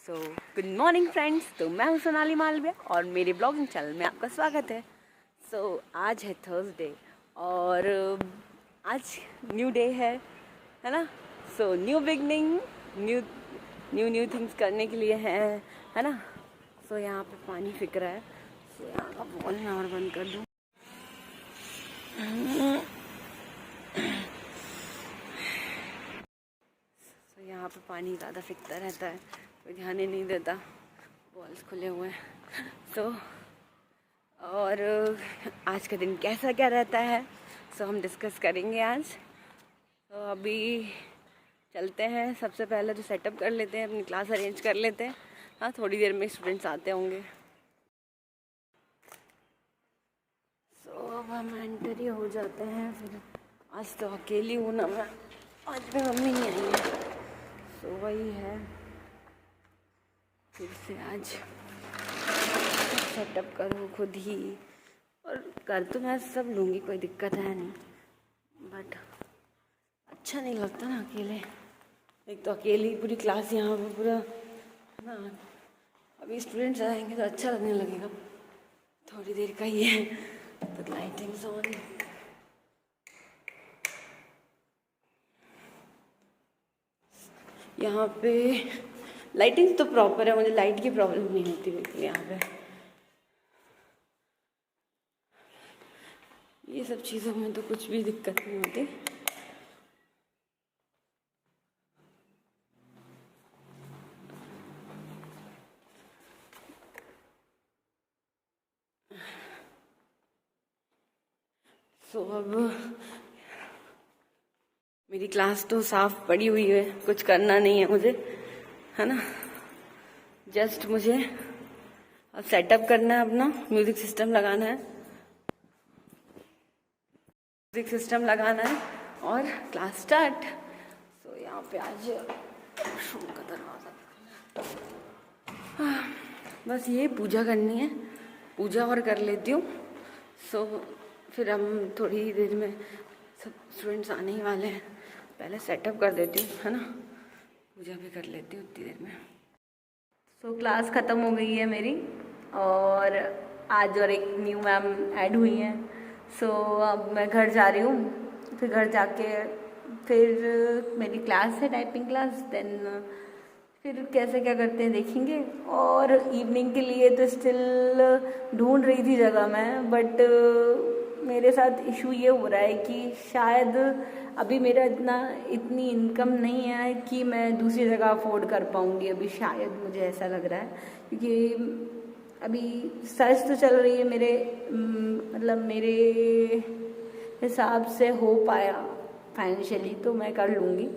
So good morning friends. तो मैं हूँ सोनाली मालविया और मेरे ब्लॉगिंग चैनल में आपका स्वागत है। आज है थर्सडे और आज न्यू डे है ना। New beginning, new new new things करने के लिए है ना। यहाँ पे पानी फिक रहा है। यहाँ का बॉल मैं और बंद कर दूँ। यहाँ पे पानी ज़्यादा फिकता रहता है, कोई ध्यान ही नहीं देता, बॉल्स खुले हुए हैं। और आज का दिन कैसा क्या रहता है हम डिस्कस करेंगे आज। अभी चलते हैं। सबसे पहले तो सेटअप कर लेते हैं, अपनी क्लास अरेंज कर लेते हैं। हाँ, थोड़ी देर में स्टूडेंट्स आते होंगे। अब हम एंटर ही हो जाते हैं। फिर आज तो अकेली हूँ ना मैं, आज भी मम्मी नहीं आई है। वही है, फिर से आज सेटअप करूँ खुद ही, और कर तो मैं सब लूँगी, कोई दिक्कत है नहीं, बट अच्छा नहीं लगता ना अकेले। एक तो अकेली पूरी क्लास यहाँ पे पूरा है ना। अभी स्टूडेंट्स आएंगे तो अच्छा लगने लगेगा, थोड़ी देर का ही है। तो लाइटिंग्स ऑन, यहाँ पे लाइटिंग तो प्रॉपर है, मुझे लाइट की प्रॉब्लम नहीं होती बिल्कुल यहाँ पे। ये सब चीज़ों में तो कुछ भी दिक्कत नहीं होती। अब मेरी क्लास तो साफ पड़ी हुई है, कुछ करना नहीं है मुझे, है ना। जस्ट मुझे अब सेटअप करना है, अपना म्यूजिक सिस्टम लगाना है, और क्लास स्टार्ट। यहाँ पे आज रूम का दरवाजा, बस ये पूजा करनी है, पूजा और कर लेती हूँ। फिर हम थोड़ी देर में सब स्टूडेंट्स आने ही वाले हैं, पहले सेटअप कर देती हूँ, है ना। पूजा भी कर लेती हूँ उतनी देर में। क्लास ख़त्म हो गई है मेरी, और आज और एक न्यू मैम ऐड हुई हैं। अब मैं घर जा रही हूँ। फिर घर जाके फिर मेरी क्लास है, टाइपिंग क्लास। देन फिर कैसे क्या करते हैं देखेंगे। और इवनिंग के लिए तो स्टिल ढूंढ रही थी जगह मैं, बट मेरे साथ इशू ये हो रहा है कि शायद अभी मेरा इतनी इनकम नहीं है कि मैं दूसरी जगह अफोर्ड कर पाऊँगी अभी, शायद मुझे ऐसा लग रहा है। क्योंकि अभी सर्च तो चल रही है मेरे, मतलब मेरे हिसाब से हो पाया फाइनेंशियली तो मैं कर लूँगी,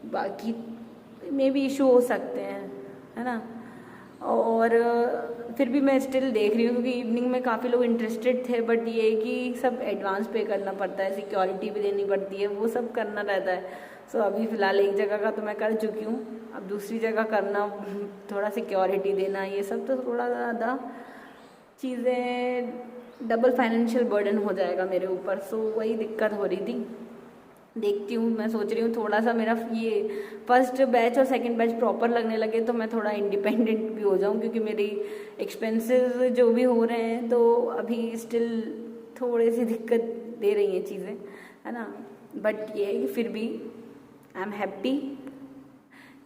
बाकी में भी इशू हो सकते हैं, है ना। और फिर भी मैं स्टिल देख रही हूँ, क्योंकि इवनिंग में काफ़ी लोग इंटरेस्टेड थे, बट ये है कि सब एडवांस पे करना पड़ता है, सिक्योरिटी भी देनी पड़ती है, वो सब करना रहता है। अभी फ़िलहाल एक जगह का तो मैं कर चुकी हूँ, अब दूसरी जगह करना, थोड़ा सिक्योरिटी देना, ये सब तो थोड़ा ज़्यादा चीज़ें, डबल फाइनेंशियल बर्डन हो जाएगा मेरे ऊपर। वही दिक्कत हो रही थी। देखती हूँ, मैं सोच रही हूँ थोड़ा सा मेरा ये फर्स्ट बैच और सेकंड बैच प्रॉपर लगने लगे तो मैं थोड़ा इंडिपेंडेंट भी हो जाऊँ, क्योंकि मेरी एक्सपेंसेस जो भी हो रहे हैं तो अभी स्टिल थोड़ी सी दिक्कत दे रही हैं चीज़ें, है ना। बट ये है कि फिर भी आई एम हैप्पी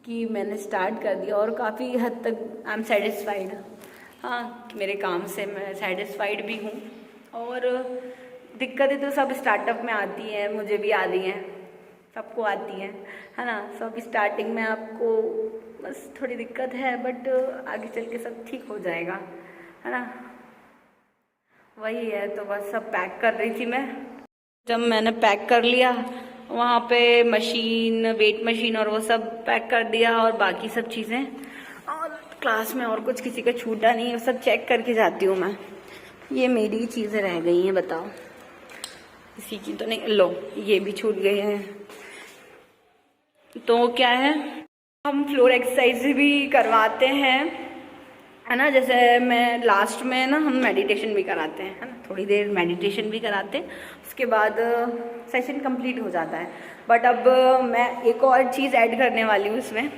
कि मैंने स्टार्ट कर दिया, और काफ़ी हद तक आई एम सेटिस्फाइड। हाँ, मेरे काम से मैं सेटिस्फाइड भी हूँ। और दिक्कतें तो सब स्टार्टअप में आती हैं, मुझे भी आ रही हैं, सबको आती हैं, है ना। सब स्टार्टिंग में आपको बस थोड़ी दिक्कत है, बट आगे चल के सब ठीक हो जाएगा, है ना। वही है, तो बस सब पैक कर रही थी मैं। जब मैंने पैक कर लिया, वहाँ पे मशीन, वेट मशीन और वो सब पैक कर दिया, और बाकी सब चीज़ें, और क्लास में और कुछ किसी का छूटा नहीं, वो सब चेक करके जाती हूँ मैं। ये मेरी चीज़ें रह गई हैं, बताओ किसी की तो नहीं। लो, ये भी छूट गए हैं। तो क्या है, हम फ्लोर एक्सरसाइज भी करवाते हैं, है ना। जैसे मैं लास्ट में ना, हम मेडिटेशन भी कराते हैं, है ना, थोड़ी देर मेडिटेशन भी कराते हैं, उसके बाद सेशन कंप्लीट हो जाता है। बट अब मैं एक और चीज़ ऐड करने वाली हूँ इसमें,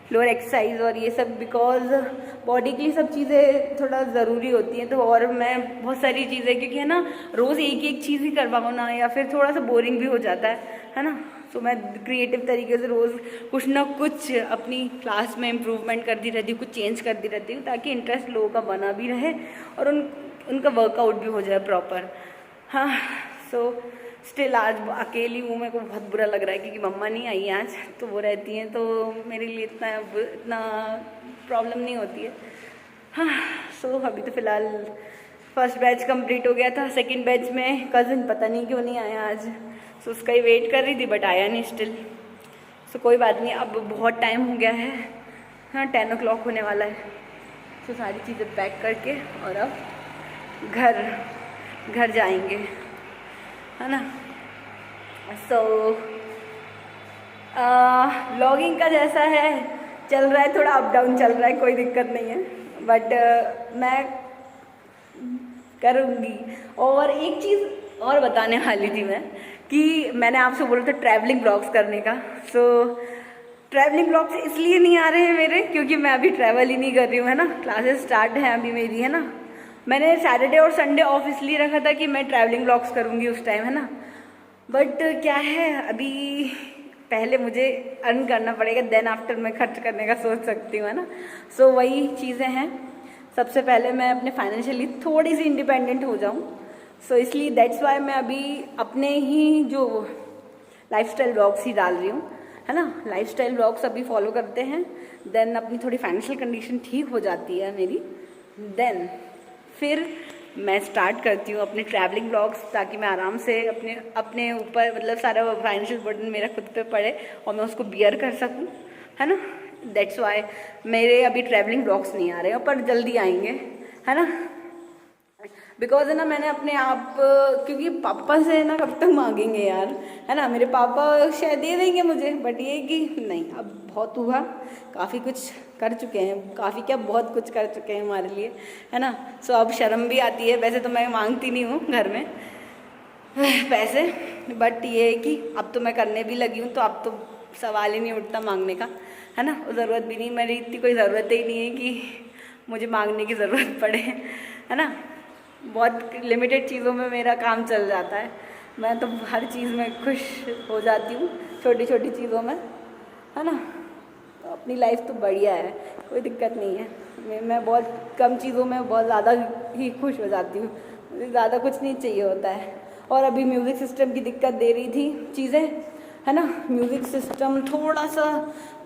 फ्लोर एक्सरसाइज और ये सब, बिकॉज बॉडी के लिए सब चीज़ें थोड़ा ज़रूरी होती हैं। तो और मैं बहुत सारी चीज़ें, क्योंकि है ना रोज़ एक एक चीज़ ही करवाऊँ ना, या फिर थोड़ा सा बोरिंग भी हो जाता है ना। तो मैं क्रिएटिव तरीके से रोज़ कुछ ना कुछ अपनी क्लास में इम्प्रूवमेंट करती रहती हूँ, कुछ चेंज करती रहती हूँ, ताकि इंटरेस्ट लोगों का बना भी रहे और उनका वर्कआउट भी हो जाए प्रॉपर। हाँ, सो स्टिल आज अकेली हूँ, मेरे को बहुत बुरा लग रहा है क्योंकि मम्मा नहीं आई आज, तो वो रहती हैं तो मेरे लिए इतना प्रॉब्लम नहीं होती है। हाँ, सो अभी तो फ़िलहाल फर्स्ट बैच कंप्लीट हो गया था, सेकंड बैच में कज़न पता नहीं क्यों नहीं आया आज, सो उसका ही वेट कर रही थी बट आया नहीं स्टिल। सो कोई बात नहीं, अब बहुत टाइम हो गया है। हाँ, 10 o'clock होने वाला है। सो सारी चीज़ें पैक करके और अब घर जाएंगे, है ना। सो व्लॉगिंग का जैसा है चल रहा है, थोड़ा अप डाउन चल रहा है, कोई दिक्कत नहीं है, बट मैं करूँगी। और एक चीज़ और बताने वाली थी मैं, कि मैंने आपसे बोला था ट्रैवलिंग ब्लॉग्स करने का। सो ट्रैवलिंग ब्लॉग्स इसलिए नहीं आ रहे हैं मेरे क्योंकि मैं अभी ट्रैवल ही नहीं कर रही हूँ, है ना। क्लासेस स्टार्ट हैं अभी मेरी, है ना। मैंने सैटरडे और संडे ऑफ इसलिए रखा था कि मैं ट्रैवलिंग ब्लॉग्स करूँगी उस टाइम, है ना। बट क्या है, अभी पहले मुझे अर्न करना पड़ेगा, देन आफ्टर मैं खर्च करने का सोच सकती हूँ, है ना। सो वही चीज़ें हैं, सबसे पहले मैं अपने फाइनेंशियली थोड़ी सी इंडिपेंडेंट हो जाऊँ। सो इसलिए दैट्स वाई मैं अभी अपने ही जो लाइफस्टाइल ब्लॉग्स ही डाल रही हूँ, है ना। लाइफस्टाइल ब्लॉग्स अभी फॉलो करते हैं, देन अपनी थोड़ी फाइनेंशियल कंडीशन ठीक हो जाती है मेरी, देन फिर मैं स्टार्ट करती हूँ अपने ट्रैवलिंग ब्लॉग्स, ताकि मैं आराम से अपने ऊपर मतलब सारा फाइनेंशियल बर्डन मेरा खुद पे पड़े और मैं उसको बियर कर सकूँ, है ना। दैट्स वाई मेरे अभी ट्रैवलिंग ब्लॉग्स नहीं आ रहे हैं, पर जल्दी आएंगे, है ना। बिकॉज है ना, मैंने अपने आप, क्योंकि पापा से ना कब तक मांगेंगे यार, है ना। मेरे पापा शायद दे देंगे मुझे, बट ये कि नहीं, अब बहुत हुआ, काफ़ी कुछ कर चुके हैं, काफ़ी क्या बहुत कुछ कर चुके हैं हमारे लिए, है ना। सो अब शर्म भी आती है, वैसे तो मैं मांगती नहीं हूँ घर में पैसे, बट ये है कि अब तो मैं करने भी लगी हूँ, तो अब तो सवाल ही नहीं उठता मांगने का, है ना। ज़रूरत भी नहीं, मेरी इतनी कोई ज़रूरत ही नहीं है कि मुझे मांगने की ज़रूरत पड़े, है ना। बहुत लिमिटेड चीज़ों में मेरा काम चल जाता है, मैं तो हर चीज़ में खुश हो जाती हूँ, छोटी छोटी चीज़ों में, है ना। तो अपनी लाइफ तो बढ़िया है, कोई दिक्कत नहीं है। मैं बहुत कम चीज़ों में बहुत ज़्यादा ही खुश हो जाती हूँ, मुझे ज़्यादा कुछ नहीं चाहिए होता है। और अभी म्यूज़िक सिस्टम की दिक्कत दे रही थी चीज़ें, है ना। म्यूज़िक सिस्टम थोड़ा सा,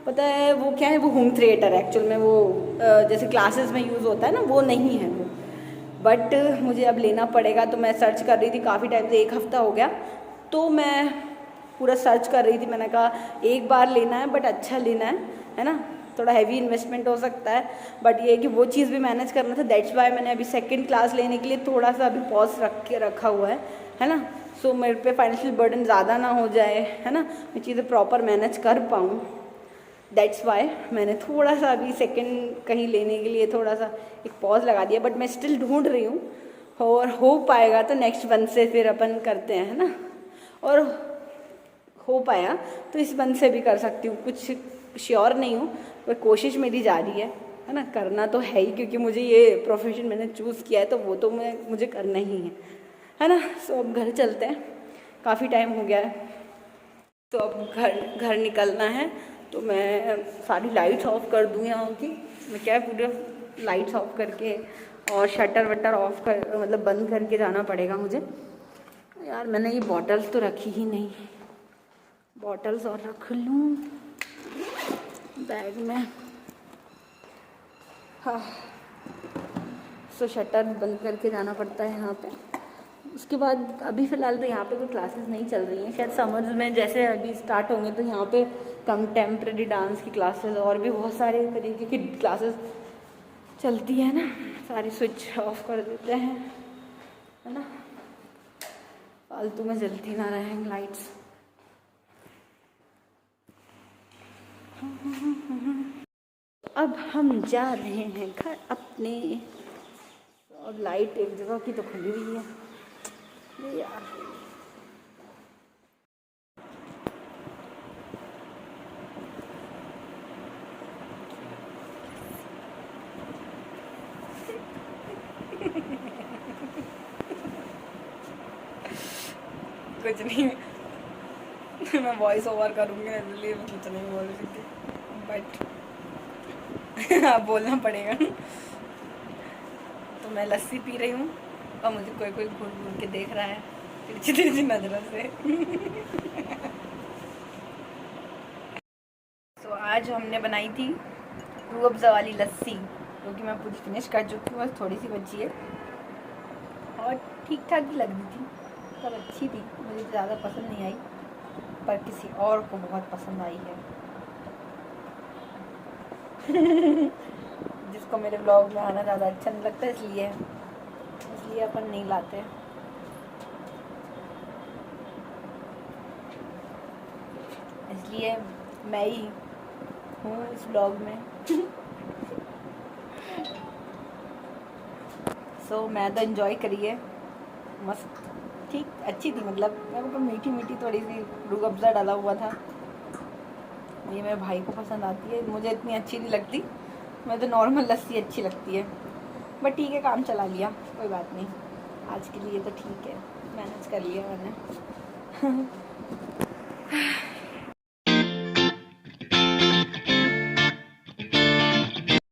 पता है वो क्या है, वो होम थिएटर है एक्चुअल में, वो जैसे क्लासेस में यूज़ होता है ना, वो नहीं है वो, बट मुझे अब लेना पड़ेगा। तो मैं सर्च कर रही थी काफ़ी टाइम से, 1 हफ्ता हो गया, तो मैं पूरा सर्च कर रही थी। मैंने कहा एक बार लेना है बट अच्छा लेना है ना। थोड़ा हैवी इन्वेस्टमेंट हो सकता है, बट ये है कि वो चीज़ भी मैनेज करना था। दैट्स वाई मैंने अभी सेकंड क्लास लेने के लिए थोड़ा सा अभी पॉज रखा हुआ है ना। सो मेरे पे फाइनेंशियल बर्डन ज़्यादा ना हो जाए, है ना, मैं चीज़ें प्रॉपर मैनेज कर पाऊँ। दैट्स वाई मैंने थोड़ा सा अभी सेकंड कहीं लेने के लिए थोड़ा सा एक पॉज लगा दिया, बट मैं स्टिल ढूंढ रही हूँ, और हो पाएगा तो नेक्स्ट मंथ से फिर अपन करते हैं, है ना। और हो पाया तो इस मंथ से भी कर सकती हूँ, कुछ श्योर नहीं हूँ, पर कोशिश मेरी जारी है ना। करना तो है ही, क्योंकि मुझे ये प्रोफेशन मैंने चूज़ किया है, तो वो तो मुझे करना ही है ना। सो अब घर चलते हैं, काफ़ी टाइम हो गया है, तो अब घर निकलना है। तो मैं सारी लाइट्स ऑफ कर दूँ यहाँ की, मैं क्या पूरे लाइट्स ऑफ करके और शटर वटर ऑफ कर, मतलब बंद करके जाना पड़ेगा मुझे यार। मैंने ये बॉटल्स तो रखी ही नहीं, बॉटल्स और रख लूँ बैग में। हाँ, सो शटर बंद करके जाना पड़ता है यहाँ पे। उसके बाद अभी फ़िलहाल तो यहाँ पे कोई क्लासेस नहीं चल रही हैं, शायद समर्स में जैसे अभी स्टार्ट होंगे तो यहाँ पे कंटेम्प्रेरी डांस की क्लासेस और भी बहुत सारे तरीके की क्लासेस चलती है ना। सारी स्विच ऑफ कर देते हैं, है ना, फालतू में जलती ना रहें लाइट्स। अब हम जा रहे हैं घर अपने, और लाइट एक जगह की तो खुली हुई है यार। कुछ नहीं मैं वॉइस ओवर करूँगी इसलिए मैं कुछ नहीं बोल रही थी, बट अब बोलना पड़ेगा। तो मैं लस्सी पी रही हूँ और मुझे कोई कोई घूर घूर के देख रहा है तिरछी तिरछी नज़रों से। तो आज हमने बनाई थी रूह अफ़ज़ा वाली लस्सी, जो कि मैं पूरी फिनिश कर चुकी हूँ, बस थोड़ी सी बची है और ठीक ठाक ही लग रही थी, सब अच्छी थी। मुझे ज़्यादा पसंद नहीं आई पर किसी और को बहुत पसंद आई है। जिसको मेरे ब्लॉग में आना ज़्यादा अच्छा नहीं लगता, इसलिए अपन नहीं लाते। इसलिए मैं ही हूँ इस ब्लॉग में। सो मैं तो एंजॉय करिए, मस्त ठीक अच्छी थी, मतलब मेरे को मीठी मीठी थोड़ी सी रूह अफ़ज़ा डाला हुआ था। ये मेरे भाई को पसंद आती है, मुझे इतनी अच्छी नहीं लगती, मुझे तो नॉर्मल लस्सी अच्छी लगती है। बट ठीक है, काम चला लिया, कोई बात नहीं, आज के लिए तो ठीक है, मैनेज कर लिया मैंने।